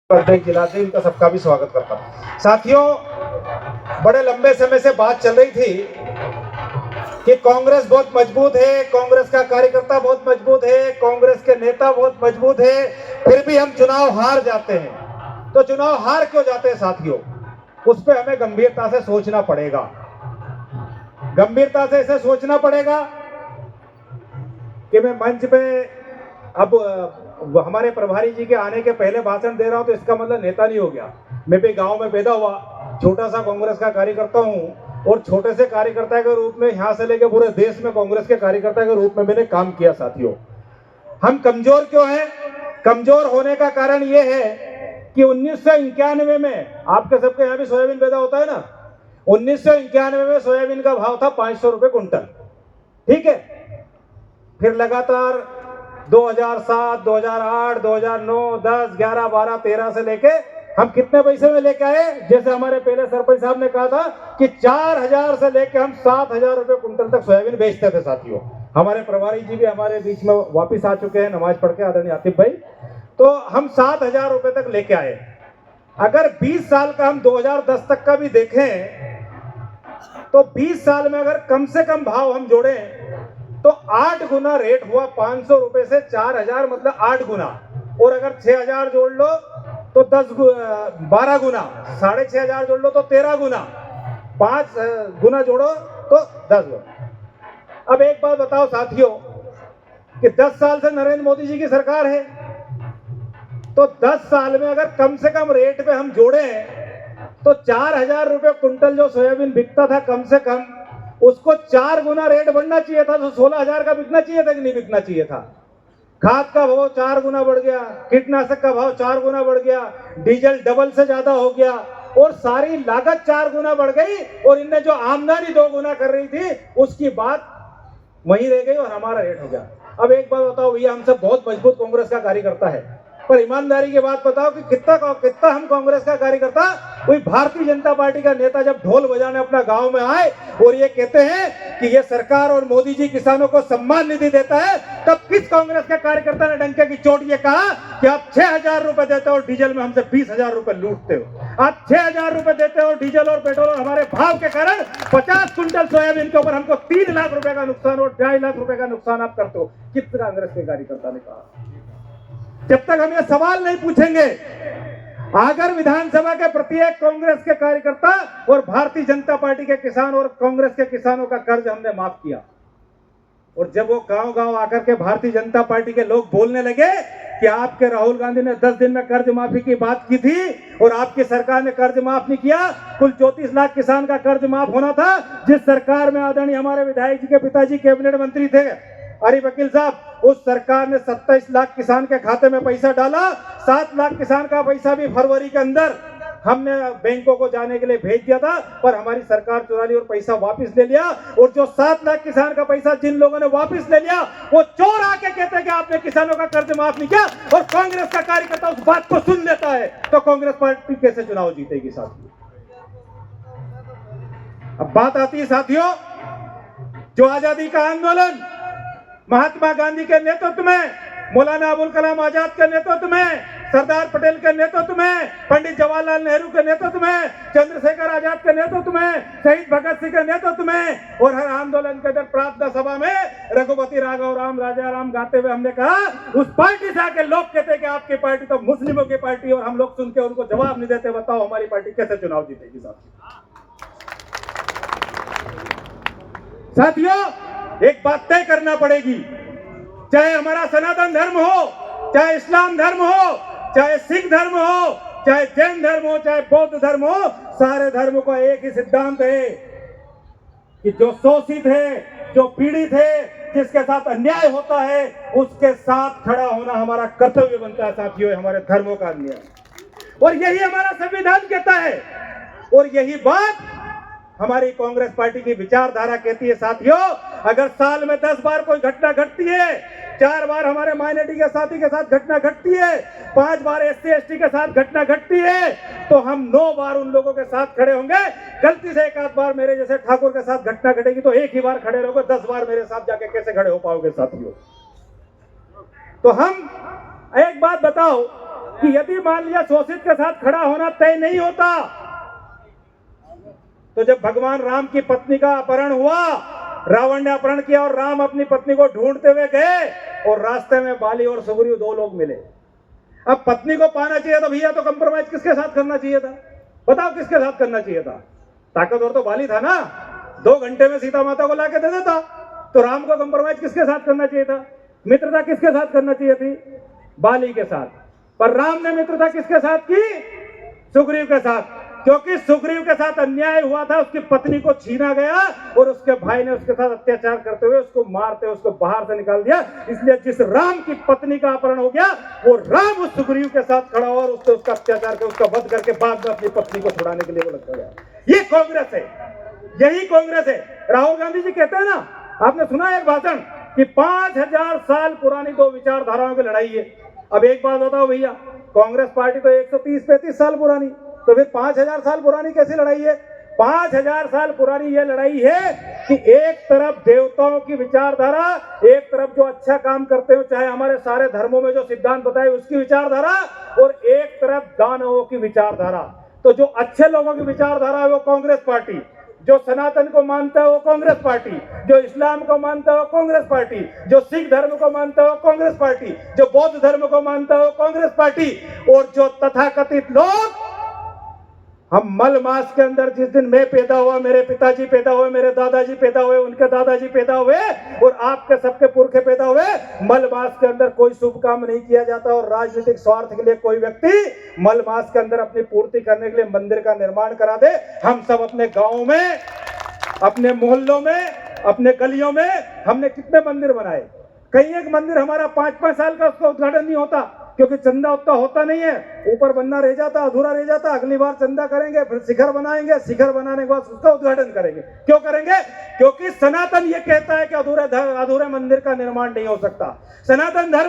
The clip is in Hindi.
जिलाते इनका सबका भी स्वागत करता हूं। साथियों, बड़े लंबे समय से बात चल रही थी कि कांग्रेस बहुत मजबूत है, कांग्रेस का कार्यकर्ता बहुत मजबूत है, कांग्रेस के नेता बहुत मजबूत है, फिर भी हम चुनाव हार जाते हैं। तो चुनाव हार क्यों जाते हैं साथियों, उस पर हमें गंभीरता से सोचना पड़ेगा। गंभीरता से इसे सोचना पड़ेगा कि मैं मंच पे अब हमारे प्रभारी जी के आने के पहले भाषण दे रहा हूं तो इसका मतलब नेता नहीं हो गया। मैं भी गांव में पैदा हुआ, छोटा सा कांग्रेस का कार्यकर्ता हूं और छोटे से कार्यकर्ता के रूप में यहां से लेकर पूरे देश में कांग्रेस के कार्यकर्ता के रूप में मैंने काम किया। साथियों, हम कमजोर क्यों हैं? कमजोर होने का कारण यह है कि 1991 में, आपके सबके यहाँ भी सोयाबीन पैदा होता है ना, 1991 में सोयाबीन का भाव था 500 रुपए कुंटल। ठीक है, फिर लगातार 2007, 2008, 2009, 10, 11, 12, 13 से लेके हम कितने पैसे में लेके आए? जैसे हमारे पहले सरपंच साहब ने कहा था कि 4000 से लेके हम 7000 रुपए कुंटल तक सोयाबीन बेचते थे। साथियों, हमारे प्रभारी जी भी हमारे बीच में वापिस आ चुके हैं, नमाज पढ़ के, आदरणीय आतिफ भाई। तो हम 7000 रुपए तक लेके आए। अगर 20 साल का हम 2010 तक का भी देखें तो 20 साल में अगर कम से कम भाव हम जोड़े तो 8 गुना रेट हुआ। 500 रुपए से 4000 मतलब 8 गुना, और अगर 6000 जोड़ लो तो 12 गुना, 6500 जोड़ लो तो 13 गुना, 5 गुना जोड़ो तो 10 गुना। अब एक बात बताओ साथियों कि 10 साल से नरेंद्र मोदी जी की सरकार है, तो 10 साल में अगर कम से कम रेट पे हम जोड़े तो 4000 रुपए कुंटल जो सोयाबीन बिकता था कम से कम, उसको 4 गुना रेट बढ़ना चाहिए था। तो 16000 का बिकना चाहिए था कि नहीं बिकना चाहिए था? खाद का भाव 4 गुना बढ़ गया, कीटनाशक का भाव 4 गुना बढ़ गया, डीजल डबल से ज्यादा हो गया, और सारी लागत 4 गुना बढ़ गई, और इनने जो आमदनी 2 गुना कर रही थी उसकी बात वहीं रह गई और हमारा रेट हो गया। अब एक बात बताओ भैया, हमसे बहुत मजबूत कांग्रेस का कार्यकर्ता है, पर ईमानदारी की बात बताओ कि कितना हम कांग्रेस का कार्यकर्ता, कोई भारतीय जनता पार्टी का नेता जब ढोल बजाने अपना गांव में आए और ये कहते हैं कि ये सरकार और मोदी जी किसानों को सम्मान निधि देता है, तब किस कांग्रेस के कार्यकर्ता ने डंके की चोट ये कहा कि आप 6000 रुपए देते हो और डीजल में हमसे 20,000 रुपए लूटते हो? आप 6000 रुपए देते हो डीजल और पेट्रोल और हमारे भाव के कारण 50 क्विंटल सोयाबीन के ऊपर हमको 3 लाख रुपए का नुकसान और 2.5 लाख रुपए का नुकसान आप करते हो। किस कांग्रेस के कार्यकर्ता ने कहा? जब तक हम ये सवाल नहीं पूछेंगे, अगर विधानसभा के प्रत्येक कांग्रेस के कार्यकर्ता और भारतीय जनता पार्टी के किसान और कांग्रेस के किसानों का कर्ज हमने माफ किया, और जब वो गांव-गांव आकर के भारतीय जनता पार्टी के लोग बोलने लगे कि आपके राहुल गांधी ने 10 दिन में कर्ज माफी की बात की थी और आपकी सरकार ने कर्ज माफ नहीं किया, कुल 34 लाख किसान का कर्ज माफ होना था, जिस सरकार में आदरणीय हमारे विधायक जी के पिताजी कैबिनेट मंत्री थे अरिफ वकील साहब, उस सरकार ने 27 लाख किसान के खाते में पैसा डाला। 7 लाख किसान का पैसा भी फरवरी के अंदर हमने बैंकों को जाने के लिए भेज दिया था, पर हमारी सरकार चुरा ली और पैसा वापस ले लिया। और जो 7 लाख किसान का पैसा जिन लोगों ने वापस ले लिया, वो चोर आके कहते हैं कि आपने किसानों का कर्ज माफ नहीं किया, और कांग्रेस का कार्यकर्ता उस बात को सुन लेता है, तो कांग्रेस पार्टी कैसे चुनाव जीतेगी साथियों? अब बात आती है साथियों, जो आजादी का आंदोलन महात्मा गांधी के नेतृत्व में, मौलाना अबुल कलाम आजाद के नेतृत्व में, सरदार पटेल के नेतृत्व में, पंडित जवाहरलाल नेहरू के नेतृत्व में, चंद्रशेखर आजाद के नेतृत्व में, शहीद भगत सिंह के नेतृत्व में, और हर आंदोलन के अंदर प्रार्थना सभा में रघुपति राघव राम राजा राम गाते हुए हमने कहा, उस पार्टी से आके लोग कहते हैं कि आपकी पार्टी तो मुस्लिमों की पार्टी, और हम लोग सुन के उनको जवाब नहीं देते। बताओ हमारी पार्टी कैसे चुनाव जीतेगी साथियों? एक बात तय करना पड़ेगी, चाहे हमारा सनातन धर्म हो, चाहे इस्लाम धर्म हो, चाहे सिख धर्म हो, चाहे जैन धर्म हो, चाहे बौद्ध धर्म हो, सारे धर्मों का एक ही सिद्धांत है कि जो शोषित है, जो पीड़ित है, जिसके साथ अन्याय होता है, उसके साथ खड़ा होना हमारा कर्तव्य बनता है साथियों, हमारे धर्मों का अन्याय। और यही हमारा संविधान कहता है, और यही बात हमारी कांग्रेस पार्टी की विचारधारा कहती है साथियों। अगर साल में 10 बार कोई घटना घटती है, 4 बार हमारे माइनॉरिटी के साथी के साथ घटना घटती है, 5 बार SC ST के साथ घटना घटती है, तो हम 9 बार उन लोगों के साथ खड़े होंगे। गलती से एक आध बार मेरे जैसे ठाकुर के साथ घटना घटेगी तो एक ही बार खड़े रहोगे, 10 बार मेरे साथ जाके कैसे खड़े हो पाओगे साथियों? तो हम एक बात बताओ कि यदि मान लिया शोषित के साथ खड़ा होना तय नहीं होता, तो जब भगवान राम की पत्नी का अपहरण हुआ, रावण ने अपहरण किया और राम अपनी पत्नी को ढूंढते हुए गए और रास्ते में बाली और सुग्रीव दो लोग मिले। अब पत्नी को पाना चाहिए था भैया, तो कंप्रोमाइज किसके साथ करना चाहिए था? बताओ किसके साथ करना चाहिए था? ताकतवर तो बाली था ना, 2 घंटे में सीता माता को लाके दे देता। तो राम को कंप्रोमाइज किसके साथ करना चाहिए था? मित्रता किसके साथ करना चाहिए थी? बाली के साथ। पर राम ने मित्रता किसके साथ की? सुग्रीव के साथ, क्योंकि सुग्रीव के साथ अन्याय हुआ था, उसकी पत्नी को छीना गया और उसके भाई ने उसके साथ अत्याचार करते हुए उसको मारते हुए उसको बाहर से निकाल दिया। इसलिए जिस राम की पत्नी का अपहरण हो गया, वो राम उस सुग्रीव के साथ खड़ा हुआ और उससे उसका अत्याचार कर उसका वध करके बाद में अपनी पत्नी को छुड़ाने के लिए वो लग गया। ये कांग्रेस है, यही कांग्रेस है। राहुल गांधी जी कहते हैं ना, आपने सुना एक भाषण कि 5000 साल पुरानी 2 विचारधाराओं की लड़ाई है। अब एक बात बताओ भैया, कांग्रेस पार्टी तो 130-135 साल पुरानी, तो फिर 5000 साल पुरानी कैसी लड़ाई है? 5000 साल पुरानी ये लड़ाई है कि एक तरफ देवताओं की विचारधारा, एक तरफ जो अच्छा काम करते हो, चाहे हमारे सारे धर्मों में जो सिद्धांत बताए उसकी विचारधारा, और एक तरफ दानवों की विचारधारा। तो जो अच्छे लोगों की विचारधारा है वो कांग्रेस पार्टी, जो सनातन को मानता है वो कांग्रेस पार्टी, जो इस्लाम को मानता है वो कांग्रेस पार्टी, जो सिख धर्म को मानता है वो कांग्रेस पार्टी, जो बौद्ध धर्म को मानता है वो कांग्रेस पार्टी, और जो तथाकथित लोग हम मल मास के अंदर जिस दिन मैं पैदा हुआ, मेरे पिताजी पैदा हुए, मेरे दादाजी पैदा हुए, उनके दादाजी पैदा हुए और आपके सबके पुरखे पैदा हुए, मल मास के अंदर कोई शुभ काम नहीं किया जाता और राजनीतिक स्वार्थ के लिए कोई व्यक्ति मल मास के अंदर अपनी पूर्ति करने के लिए मंदिर का निर्माण करा दे। हम सब अपने गाँव में, अपने मोहल्लों में, अपने गलियों में हमने कितने मंदिर बनाए। कहीं एक मंदिर हमारा 5-5 साल का उसका उद्घाटन नहीं होता, क्योंकि चंदा उतना होता नहीं है, ऊपर बनना रह जाता, अधूरा रह जाता। अगली बार चंदा करेंगे, फिर शिखर बनाएंगे, शिखर बनाने के बाद उसका उद्घाटन करेंगे। क्यों करेंगे? क्योंकि सनातन ये कहता है कि अधूरे मंदिर का निर्माण नहीं हो सकता। सनातन धर्म